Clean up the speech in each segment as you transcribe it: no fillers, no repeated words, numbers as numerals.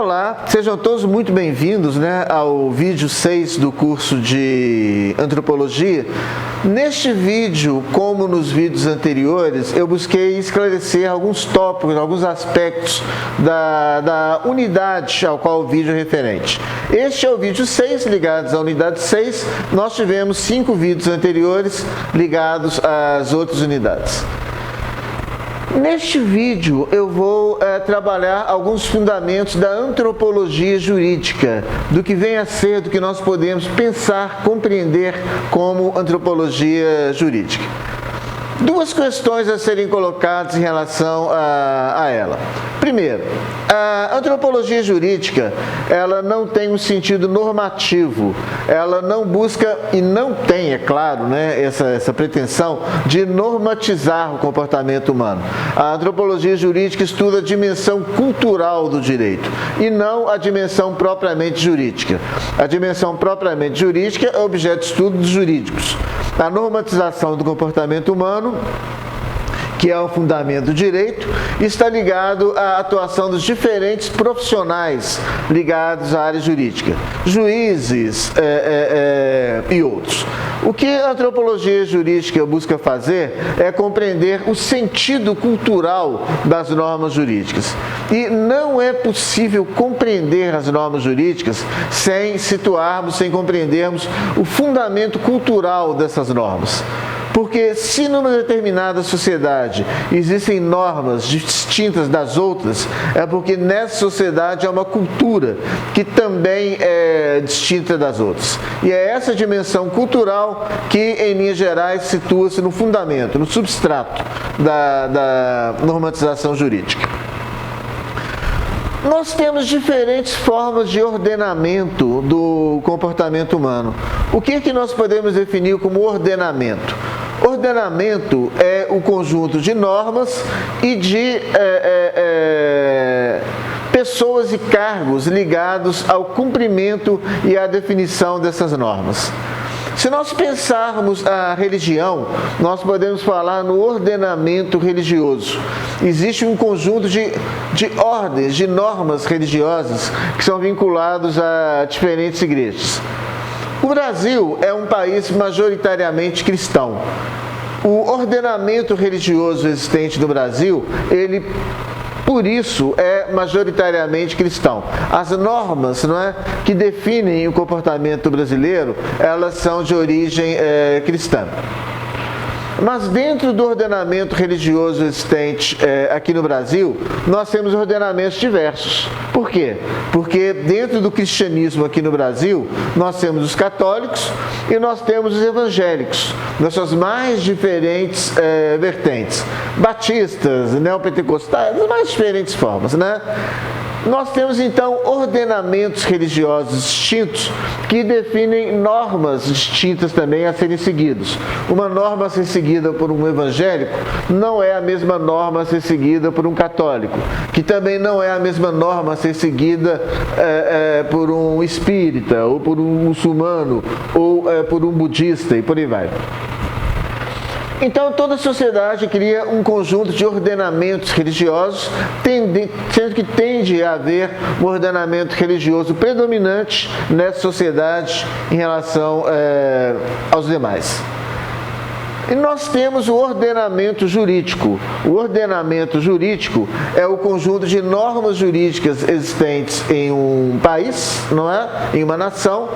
Olá, sejam todos muito bem-vindos, ao vídeo 6 do curso de Antropologia. Neste vídeo, como nos vídeos anteriores, eu busquei esclarecer alguns tópicos, alguns aspectos da unidade ao qual o vídeo é referente. Este é o vídeo 6, ligados à unidade 6. Nós tivemos 5 vídeos anteriores ligados às outras unidades. Neste vídeo eu vou trabalhar alguns fundamentos da antropologia jurídica, do que vem a ser, do que nós podemos pensar, compreender como antropologia jurídica. Duas questões a serem colocadas em relação a ela. Primeiro, a antropologia jurídica, ela não tem um sentido normativo, ela não busca e não tem, é claro, essa pretensão de normatizar o comportamento humano. A antropologia jurídica estuda a dimensão cultural do direito e não a dimensão propriamente jurídica. A dimensão propriamente jurídica é objeto de estudo dos jurídicos. A normatização do comportamento humano, que é o fundamento do direito, está ligado à atuação dos diferentes profissionais ligados à área jurídica, juízes e outros. O que a antropologia jurídica busca fazer é compreender o sentido cultural das normas jurídicas. E não é possível compreender as normas jurídicas sem situarmos, sem compreendermos o fundamento cultural dessas normas. Porque se numa determinada sociedade existem normas distintas das outras, é porque nessa sociedade há uma cultura que também é distinta das outras. E é essa dimensão cultural que, em linhas gerais, situa-se no fundamento, no substrato da normatização jurídica. Nós temos diferentes formas de ordenamento do comportamento humano. O que nós podemos definir como ordenamento? Ordenamento é o conjunto de normas e de pessoas e cargos ligados ao cumprimento e à definição dessas normas. Se nós pensarmos a religião, nós podemos falar no ordenamento religioso. Existe um conjunto de ordens, de normas religiosas que são vinculados a diferentes igrejas. O Brasil é um país majoritariamente cristão. O ordenamento religioso existente no Brasil, por isso, é majoritariamente cristão. As normas, que definem o comportamento brasileiro, elas são de origem cristã. Mas dentro do ordenamento religioso existente aqui no Brasil, nós temos ordenamentos diversos. Por quê? Porque dentro do cristianismo aqui no Brasil, nós temos os católicos e nós temos os evangélicos, nas suas mais diferentes vertentes. Batistas, neopentecostais, das mais diferentes formas, Nós temos então ordenamentos religiosos distintos que definem normas distintas também a serem seguidas. Uma norma a ser seguida por um evangélico não é a mesma norma a ser seguida por um católico, que também não é a mesma norma a ser seguida por um espírita, ou por um muçulmano, ou por um budista, e por aí vai. Então, toda sociedade cria um conjunto de ordenamentos religiosos, sendo que tende a haver um ordenamento religioso predominante nessa sociedade em relação aos demais. E nós temos o ordenamento jurídico. O ordenamento jurídico é o conjunto de normas jurídicas existentes em um país, em uma nação,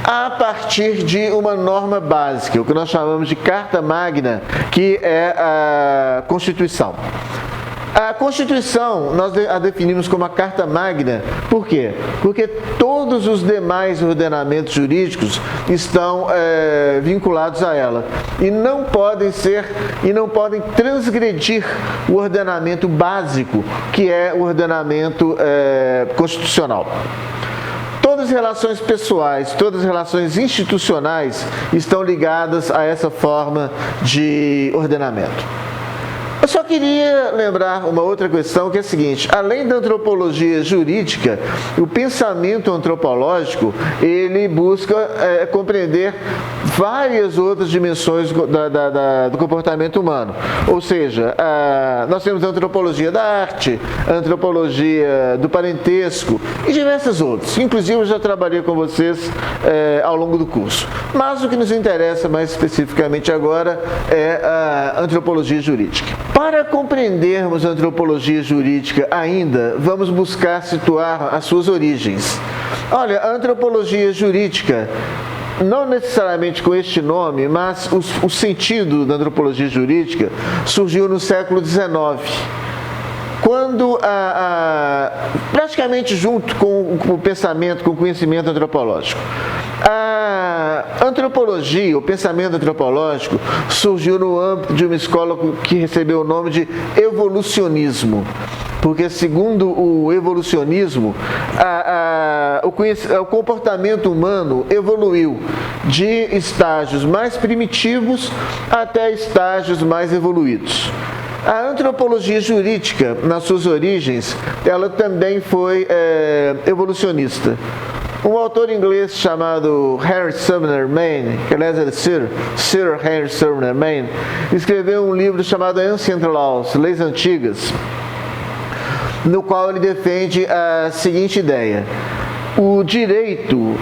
a partir de uma norma básica, o que nós chamamos de Carta Magna, que é a Constituição. A Constituição, nós a definimos como a Carta Magna, por quê? Porque todos os demais ordenamentos jurídicos estão vinculados a ela e não podem transgredir o ordenamento básico, que é o ordenamento constitucional. Todas as relações pessoais, todas as relações institucionais estão ligadas a essa forma de ordenamento. Eu só queria lembrar uma outra questão, que é a seguinte: além da antropologia jurídica, o pensamento antropológico, ele busca compreender várias outras dimensões do comportamento humano. Ou seja, nós temos a antropologia da arte, a antropologia do parentesco e diversas outras. Inclusive, eu já trabalhei com vocês ao longo do curso. Mas o que nos interessa mais especificamente agora é a antropologia jurídica. Para compreendermos a antropologia jurídica ainda, vamos buscar situar as suas origens. Olha, a antropologia jurídica, não necessariamente com este nome, mas o sentido da antropologia jurídica surgiu no século XIX, quando, praticamente junto com o pensamento, com o conhecimento antropológico. A antropologia, o pensamento antropológico, surgiu no âmbito de uma escola que recebeu o nome de evolucionismo. Porque, segundo o evolucionismo, o comportamento humano evoluiu de estágios mais primitivos até estágios mais evoluídos. A antropologia jurídica, nas suas origens, ela também foi evolucionista. Um autor inglês chamado Henry Sumner Maine, que aliás é Sir Henry Sumner Maine, escreveu um livro chamado Ancient Laws, Leis Antigas, no qual ele defende a seguinte ideia: o direito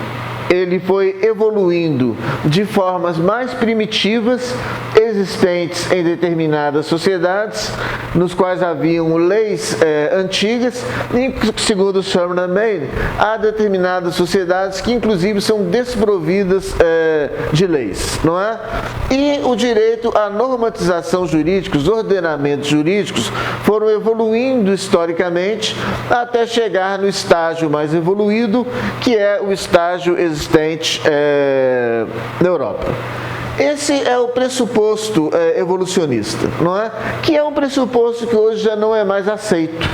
ele foi evoluindo de formas mais primitivas existentes em determinadas sociedades, nos quais haviam leis antigas, e, segundo Sumner Maine, há determinadas sociedades que inclusive são desprovidas de leis, não é? E o direito à normatização jurídica, os ordenamentos jurídicos foram evoluindo historicamente até chegar no estágio mais evoluído, que é o estágio existente na Europa. Esse é o pressuposto evolucionista, não é? Que é um pressuposto que hoje já não é mais aceito.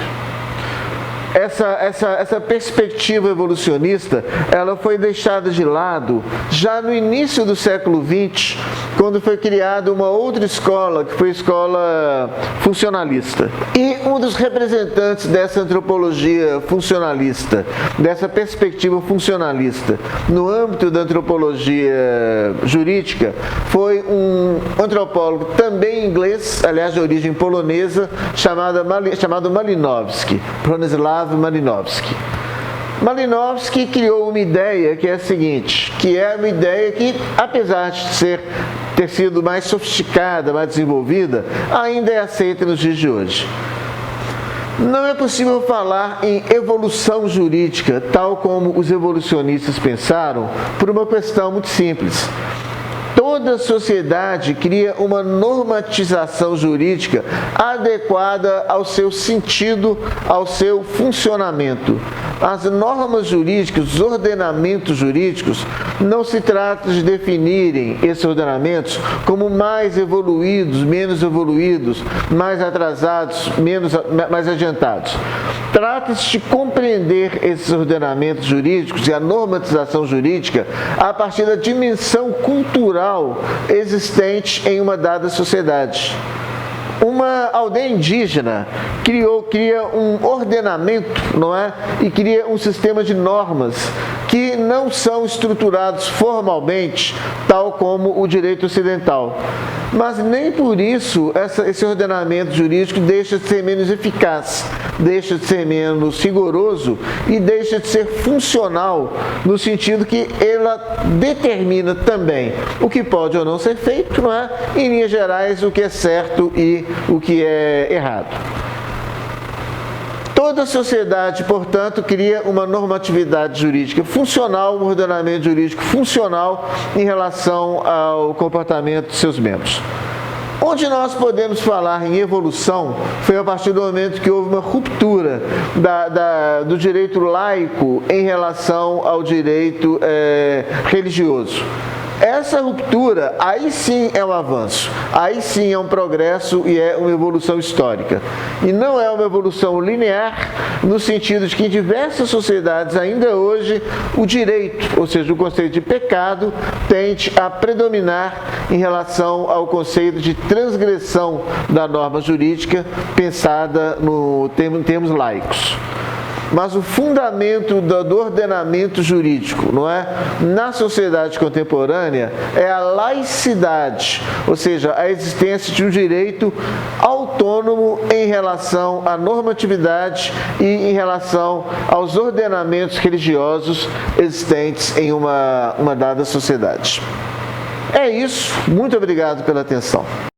Essa perspectiva evolucionista, ela foi deixada de lado já no início do século XX, quando foi criada uma outra escola, que foi a escola funcionalista. E um dos representantes dessa antropologia funcionalista, dessa perspectiva funcionalista, no âmbito da antropologia jurídica, foi um antropólogo também inglês, aliás de origem polonesa, chamado Malinowski, Bronislaw Malinowski. Malinowski criou uma ideia que é a seguinte, que é uma ideia que, apesar de ter sido mais sofisticada, mais desenvolvida, ainda é aceita nos dias de hoje. Não é possível falar em evolução jurídica, tal como os evolucionistas pensaram, por uma questão muito simples. Toda sociedade cria uma normatização jurídica adequada ao seu sentido, ao seu funcionamento. As normas jurídicas, os ordenamentos jurídicos, não se trata de definirem esses ordenamentos como mais evoluídos, menos evoluídos, mais atrasados, mais adiantados. Trata-se de compreender esses ordenamentos jurídicos e a normatização jurídica a partir da dimensão cultural existente em uma dada sociedade. Uma aldeia indígena cria um ordenamento, não é? E cria um sistema de normas que não são estruturados formalmente, tal como o direito ocidental. Mas nem por isso esse ordenamento jurídico deixa de ser menos eficaz, deixa de ser menos rigoroso e deixa de ser funcional, no sentido que ela determina também o que pode ou não ser feito, não é? Em linhas gerais, o que é certo e o que é errado. Toda sociedade, portanto, cria uma normatividade jurídica funcional, um ordenamento jurídico funcional em relação ao comportamento de seus membros. Onde nós podemos falar em evolução foi a partir do momento que houve uma ruptura do direito laico em relação ao direito religioso. Essa ruptura, aí sim é um avanço, aí sim é um progresso e é uma evolução histórica. E não é uma evolução linear, no sentido de que em diversas sociedades, ainda hoje, o direito, ou seja, o conceito de pecado, tende a predominar em relação ao conceito de transgressão da norma jurídica pensada em termos laicos. mas o fundamento do ordenamento jurídico, não é? Na sociedade contemporânea é a laicidade, ou seja, a existência de um direito autônomo em relação à normatividade e em relação aos ordenamentos religiosos existentes em uma dada sociedade. É isso, muito obrigado pela atenção.